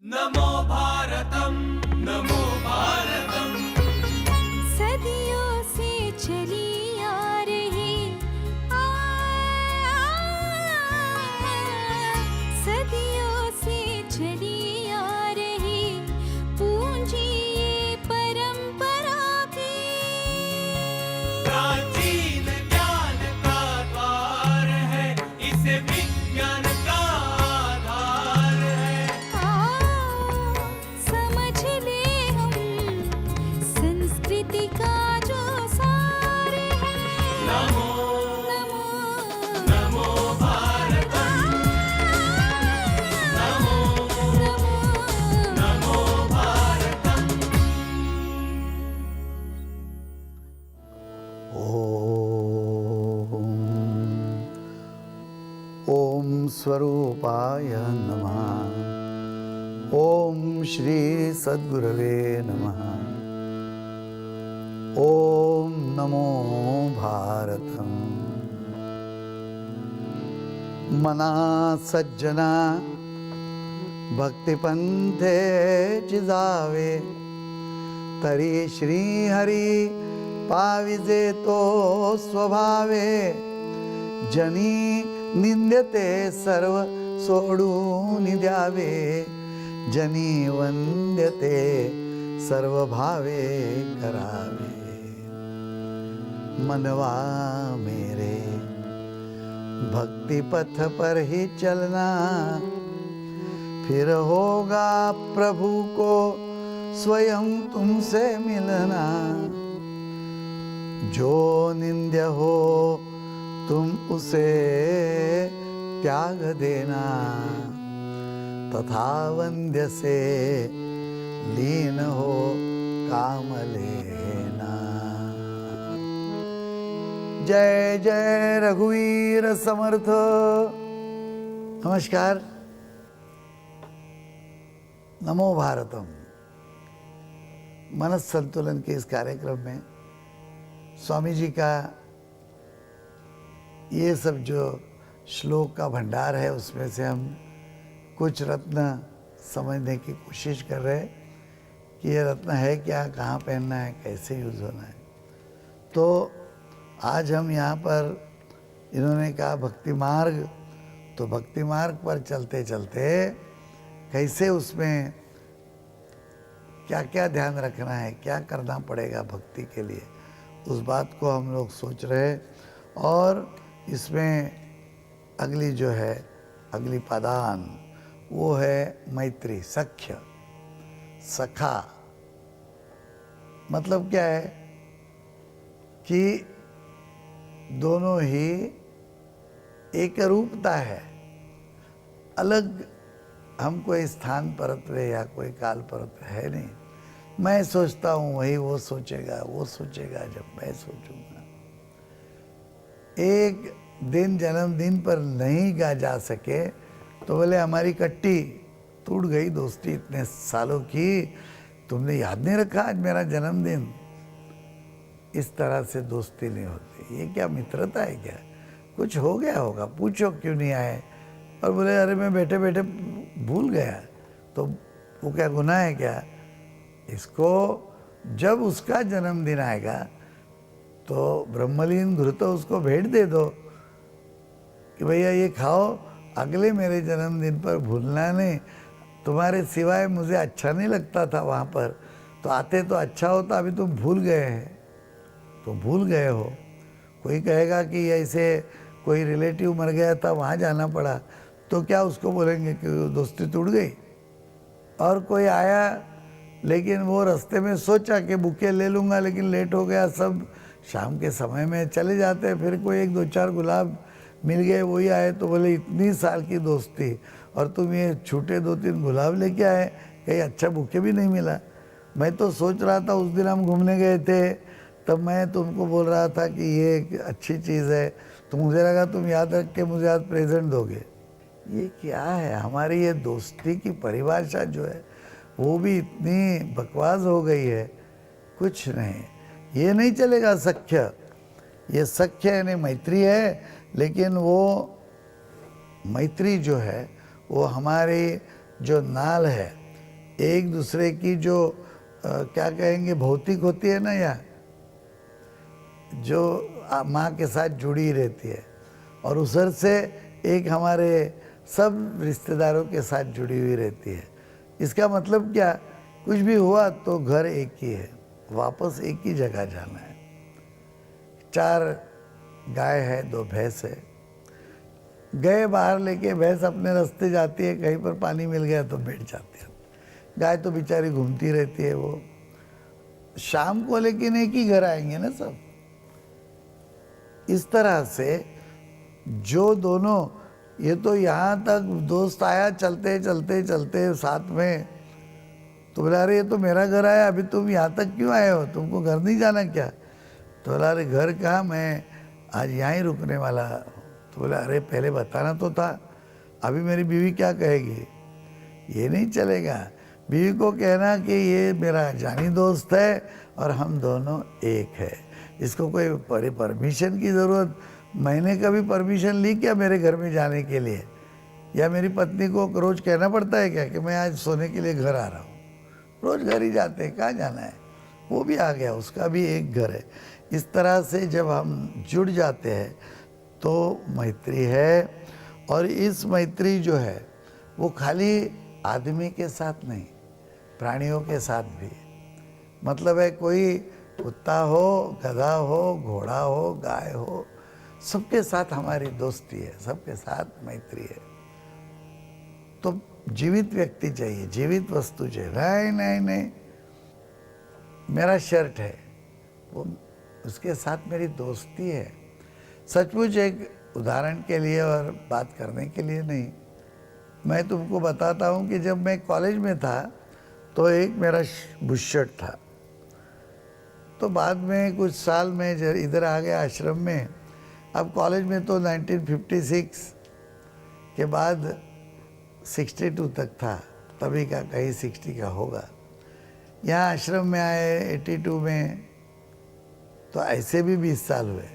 नमो भारतम, नमो भारतम। सदियों से चली आ रही सदियों से चली आ रही पूंजी ये परंपरा की प्राचीन ज्ञान का द्वार है, इसे विज्ञान का आधार है। समझ ले हम संस्कृति का जो सार है। नमो नमो नमो भारतम, नमो नमो भारतम। ओम स्वरूपाय नमः। ओम श्री सद्गुरवे नमः। ओम नमो भारतम। मना सज्जना भक्तिपंथे जिजावे तरी श्री हरी पाविजे तो स्वभावे जनी निंद्यते सर्व सोडून द्यावे जनी वंद्यते सर्व भावे करावे मनवा मेरे भक्ति पथ पर ही चलना फिर होगा प्रभु को स्वयं तुमसे मिलना जो निंद्य हो तुम उसे त्याग देना तथा वंद्य से लीन हो काम लेना। जय जय रघुवीर समर्थ। नमस्कार। नमो भारतम। मनस संतुलन के इस कार्यक्रम में स्वामी जी का ये सब जो श्लोक का भंडार है उसमें से हम कुछ रत्न समझने की कोशिश कर रहे हैं कि ये रत्न है क्या, कहाँ पहनना है, कैसे यूज़ होना है। तो आज हम यहाँ पर इन्होंने कहा भक्ति मार्ग, तो भक्ति मार्ग पर चलते चलते कैसे उसमें क्या क्या ध्यान रखना है, क्या करना पड़ेगा भक्ति के लिए, उस बात को हम लोग सोच रहे हैं। और इसमें अगली जो है अगली पादान वो है मैत्री, सख्य, सखा। मतलब क्या है कि दोनों ही एक रूपता है। अलग हम कोई स्थान परत्वे या कोई काल परत्वे है नहीं। मैं सोचता हूँ वही वो सोचेगा, वो सोचेगा जब मैं सोचूंगा। एक दिन जन्मदिन पर नहीं गा जा सके तो बोले हमारी कट्टी टूट गई दोस्ती इतने सालों की, तुमने याद नहीं रखा आज मेरा जन्मदिन। इस तरह से दोस्ती नहीं होती। ये क्या मित्रता है क्या? कुछ हो गया होगा, पूछो क्यों नहीं आए। और बोले अरे मैं बैठे बैठे भूल गया, तो वो क्या गुनाह है क्या? इसको जब उसका जन्मदिन आएगा तो ब्रह्मलीन घृत उसको भेंट दे दो कि भैया ये खाओ, अगले मेरे जन्मदिन पर भूलना नहीं। तुम्हारे सिवाय मुझे अच्छा नहीं लगता था वहाँ पर, तो आते तो अच्छा होता, अभी तुम भूल गए हैं तो भूल गए हो। कोई कहेगा कि ऐसे कोई रिलेटिव मर गया था वहाँ जाना पड़ा, तो क्या उसको बोलेंगे कि दोस्ती टूट गई? और कोई आया लेकिन वो रास्ते में सोचा कि बुके ले लूँगा लेकिन लेट हो गया, सब शाम के समय में चले जाते। फिर कोई एक दो चार गुलाब मिल गए, वही आए तो बोले इतनी साल की दोस्ती और तुम ये छूटे दो तीन गुलाब लेके आए, कहीं अच्छा बुके भी नहीं मिला। मैं तो सोच रहा था उस दिन हम घूमने गए थे तब मैं तुमको बोल रहा था कि ये एक अच्छी चीज़ है, तो मुझे लगा तुम याद रख के मुझे आज प्रेजेंट दोगे। ये क्या है? हमारी ये दोस्ती की परिभाषा जो है वो भी इतनी बकवास हो गई है। कुछ नहीं, ये नहीं चलेगा सख्य। ये सख्य यानी मैत्री है, लेकिन वो मैत्री जो है वो हमारी जो नाल है एक दूसरे की जो क्या कहेंगे भौतिक होती है ना, या जो माँ के साथ जुड़ी रहती है, और उधर से एक हमारे सब रिश्तेदारों के साथ जुड़ी हुई रहती है। इसका मतलब क्या, कुछ भी हुआ तो घर एक ही है, वापस एक ही जगह जाना है। 4 गाय है, 2 भैंस है, गए बाहर लेके, भैंस अपने रास्ते जाती है, कहीं पर पानी मिल गया तो बैठ जाती है। गाय तो बेचारी घूमती रहती है, वो शाम को लेकिन एक ही घर आएंगे ना सब। इस तरह से जो दोनों, ये तो यहाँ तक दोस्त आया चलते चलते चलते साथ में, तो बोला अरे ये तो मेरा घर आया, अभी तुम यहाँ तक क्यों आए हो, तुमको घर नहीं जाना क्या? तो बोला अरे घर कहाँ, मैं आज यहाँ ही रुकने वाला। तो बोला अरे पहले बताना तो था, अभी मेरी बीवी क्या कहेगी? ये नहीं चलेगा, बीवी को कहना कि ये मेरा जानी दोस्त है और हम दोनों एक है, इसको कोई परमिशन की ज़रूरत, मैंने कभी परमिशन ली क्या मेरे घर में जाने के लिए? या मेरी पत्नी को रोज़ कहना पड़ता है क्या कि मैं आज सोने के लिए घर आ रहा हूँ? रोज़ घर ही जाते हैं, कहाँ जाना है? वो भी आ गया, उसका भी एक घर है। इस तरह से जब हम जुड़ जाते हैं तो मैत्री है। और इस मैत्री जो है वो खाली आदमी के साथ नहीं, प्राणियों के साथ भी। मतलब है कोई कुत्ता हो, गधा हो, घोड़ा हो, गाय हो, सबके साथ हमारी दोस्ती है, सबके साथ मैत्री है। तो जीवित व्यक्ति चाहिए, जीवित वस्तु चाहिए। नहीं नहीं नहीं, मेरा शर्ट है, वो उसके साथ मेरी दोस्ती है। सचमुच एक उदाहरण के लिए और बात करने के लिए नहीं, मैं तुमको बताता हूँ कि जब मैं कॉलेज में था तो एक मेरा बुशर्ट था। तो बाद में कुछ साल में इधर आ गया आश्रम में। अब कॉलेज में तो 1956 के बाद 62 तक था, तभी का कहीं 60 का होगा। यहाँ आश्रम में आए 82 में, तो ऐसे भी 20 साल हुए।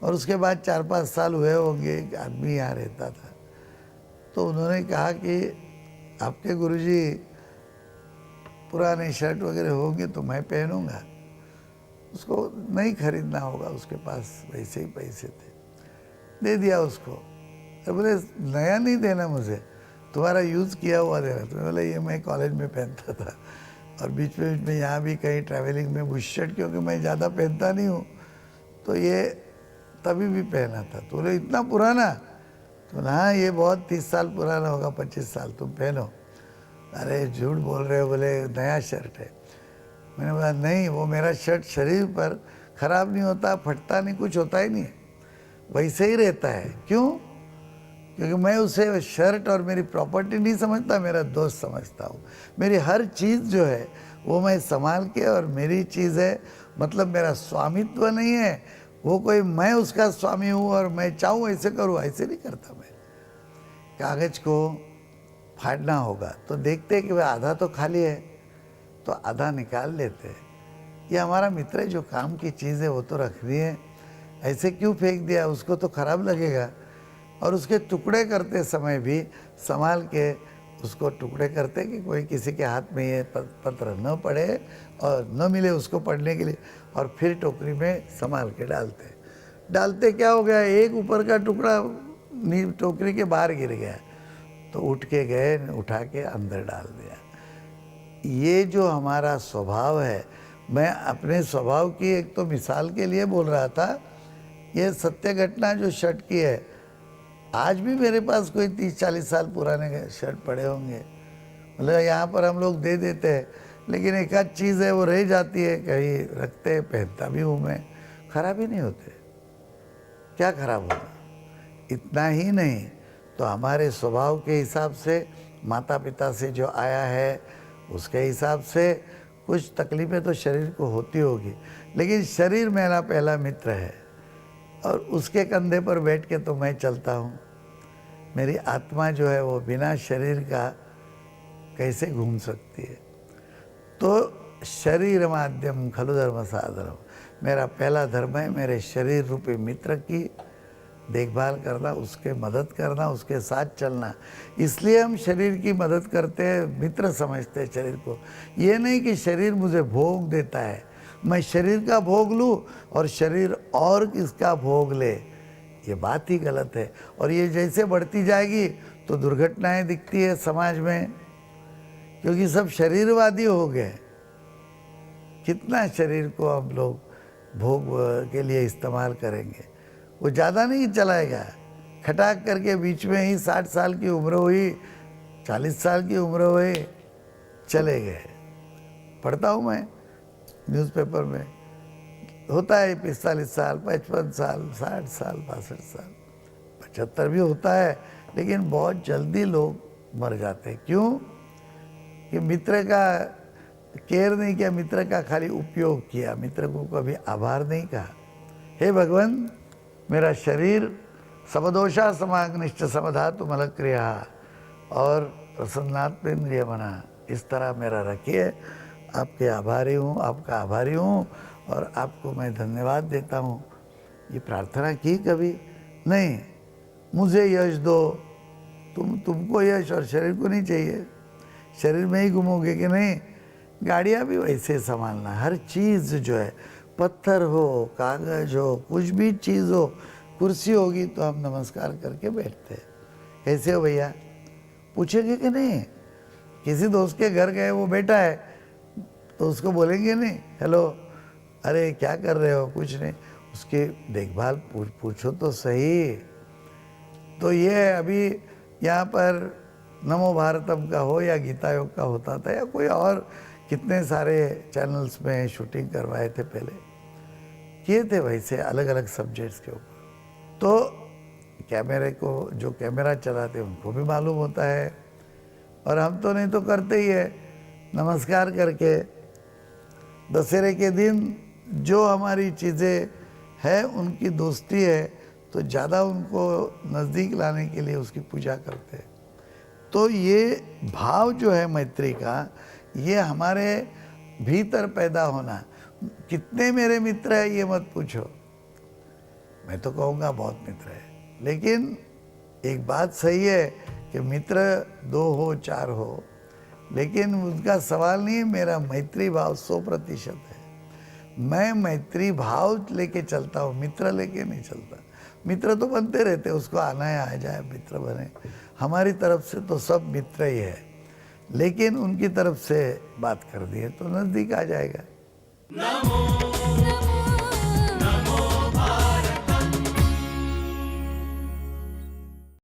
और उसके बाद 4-5 साल हुए होंगे, एक आदमी यहाँ रहता था। तो उन्होंने कहा कि आपके गुरुजी पुराने शर्ट वगैरह होंगे तो मैं पहनूंगा, उसको नहीं खरीदना होगा, उसके पास वैसे ही पैसे थे, दे दिया उसको। तो बोले नया नहीं देना मुझे, तुम्हारा यूज़ किया हुआ देना। तो बोले ये मैं कॉलेज में पहनता था, और बीच में यहाँ भी कहीं ट्रैवलिंग में बुश शर्ट, क्योंकि मैं ज़्यादा पहनता नहीं हूँ, तो ये तभी भी पहना था। तो बोले इतना पुराना? तो हाँ ये बहुत 30 साल पुराना होगा, 25 साल, तुम पहनो। अरे झूठ बोल रहे हो, बोले नया शर्ट है। मैंने बोला नहीं, वो मेरा शर्ट शरीर पर ख़राब नहीं होता, फटता नहीं, कुछ होता ही नहीं है, वैसे ही रहता है। क्यों? क्योंकि मैं उसे शर्ट और मेरी प्रॉपर्टी नहीं समझता, मेरा दोस्त समझता हूँ। मेरी हर चीज़ जो है वो मैं संभाल के, और मेरी चीज़ है, मतलब मेरा स्वामित्व नहीं है वो, कोई मैं उसका स्वामी हूँ और मैं चाहूँ ऐसे करूँ, ऐसे नहीं करता मैं। कागज़ को फाड़ना होगा तो देखते कि वह आधा तो खाली है, तो आधा निकाल लेते हैं। ये हमारा मित्र है, जो काम की चीज़ है वो तो रखनी है, ऐसे क्यों फेंक दिया, उसको तो ख़राब लगेगा। और उसके टुकड़े करते समय भी संभाल के उसको टुकड़े करते कि कोई किसी के हाथ में ये पत्र न पड़े और न मिले उसको पढ़ने के लिए, और फिर टोकरी में संभाल के डालते क्या हो गया, एक ऊपर का टुकड़ा टोकरी के बाहर गिर गया, तो उठ के गए, उठा के अंदर डाल दिया। ये जो हमारा स्वभाव है, मैं अपने स्वभाव की एक तो मिसाल के लिए बोल रहा था। ये सत्य घटना जो शर्ट की है, आज भी मेरे पास कोई 30-40 साल पुराने शर्ट पड़े होंगे। मतलब यहाँ पर हम लोग दे देते हैं, लेकिन एक आध चीज़ है वो रह जाती है, कहीं रखते, पहनता भी हूँ मैं, खराब ही नहीं होते। क्या खराब होगा? इतना ही नहीं तो हमारे स्वभाव के हिसाब से, माता पिता से जो आया है उसके हिसाब से कुछ तकलीफ़ें तो शरीर को होती होगी, लेकिन शरीर मेरा पहला मित्र है, और उसके कंधे पर बैठ के तो मैं चलता हूँ। मेरी आत्मा जो है वो बिना शरीर का कैसे घूम सकती है? तो शरीर माध्यम खलु धर्म साधनम, मेरा पहला धर्म है मेरे शरीर रूपी मित्र की देखभाल करना, उसके मदद करना, उसके साथ चलना। इसलिए हम शरीर की मदद करते हैं, मित्र समझते हैं शरीर को। ये नहीं कि शरीर मुझे भोग देता है, मैं शरीर का भोग लूँ और शरीर और किसका भोग ले, ये बात ही गलत है। और ये जैसे बढ़ती जाएगी तो दुर्घटनाएं दिखती है समाज में, क्योंकि सब शरीरवादी हो गए। कितना शरीर को हम लोग भोग के लिए इस्तेमाल करेंगे। वो ज़्यादा नहीं चलाएगा, खटाक करके बीच में ही 60 साल की उम्र हुई, 40 साल की उम्र हुई, चले गए। पढ़ता हूँ मैं न्यूज़पेपर में, होता है 45 साल, 55 साल, 60 साल, 62 साल, 75 भी होता है, लेकिन बहुत जल्दी लोग मर जाते हैं। क्यों? कि मित्र का केयर नहीं किया, मित्र का खाली उपयोग किया, मित्र को कभी आभार नहीं कहा। हे भगवान, मेरा शरीर समदोषा समाग्निष्ट समधातु मल क्रिया और प्रसन्नात्मेंद्रिय बना, इस तरह मेरा रखिए। आपके आभारी हूँ, आपका आभारी हूँ और आपको मैं धन्यवाद देता हूँ। ये प्रार्थना की कभी नहीं, मुझे यश दो, तुमको यश और शरीर को नहीं चाहिए, शरीर में ही घूमोगे कि नहीं। गाड़ियाँ भी वैसे संभालना, हर चीज़ जो है, पत्थर हो, कागज हो, कुछ भी चीज़ हो, कुर्सी होगी तो हम नमस्कार करके बैठते हैं। कैसे हो भैया, पूछेंगे कि नहीं। किसी दोस्त के घर गए, वो बैठा है तो उसको बोलेंगे नहीं हेलो, अरे क्या कर रहे हो, कुछ नहीं, उसकी देखभाल पूछो तो सही। तो ये अभी यहाँ पर नमो भारतम का हो या गीता योग का होता था, या कोई और कितने सारे चैनल्स में शूटिंग करवाए थे, पहले किए थे वैसे अलग अलग सब्जेक्ट्स के ऊपर। तो कैमरे को, जो कैमरा चलाते उनको भी मालूम होता है, और हम तो नहीं तो करते ही है, नमस्कार करके। दशहरे के दिन जो हमारी चीज़ें हैं उनकी दोस्ती है, तो ज़्यादा उनको नज़दीक लाने के लिए उसकी पूजा करते हैं। तो ये भाव जो है मैत्री का, ये हमारे भीतर पैदा होना। कितने मेरे मित्र हैं ये मत पूछो, मैं तो कहूँगा बहुत मित्र है, लेकिन एक बात सही है कि मित्र 2 हो 4 हो, लेकिन उसका सवाल नहीं है। मेरा मैत्री भाव 100% है। मैं मैत्री भाव लेके चलता हूँ, मित्र लेके नहीं चलता। मित्र तो बनते रहते, उसको आना है आ जाए, मित्र बने। हमारी तरफ से तो सब मित्र ही है, लेकिन उनकी तरफ से बात कर दी है तो नज़दीक आ जाएगा। नमो